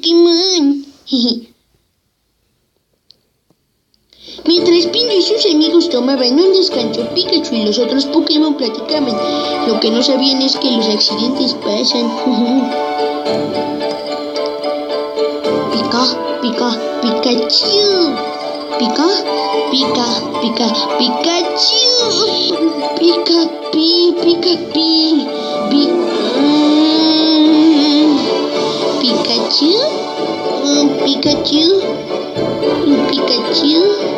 Pokémon. Mientras Pinjo y sus amigos tomaban un descanso, Pikachu y los otros Pokémon platicaban. Lo que no sabían es que los accidentes pasan. Pikachu. Pikachu.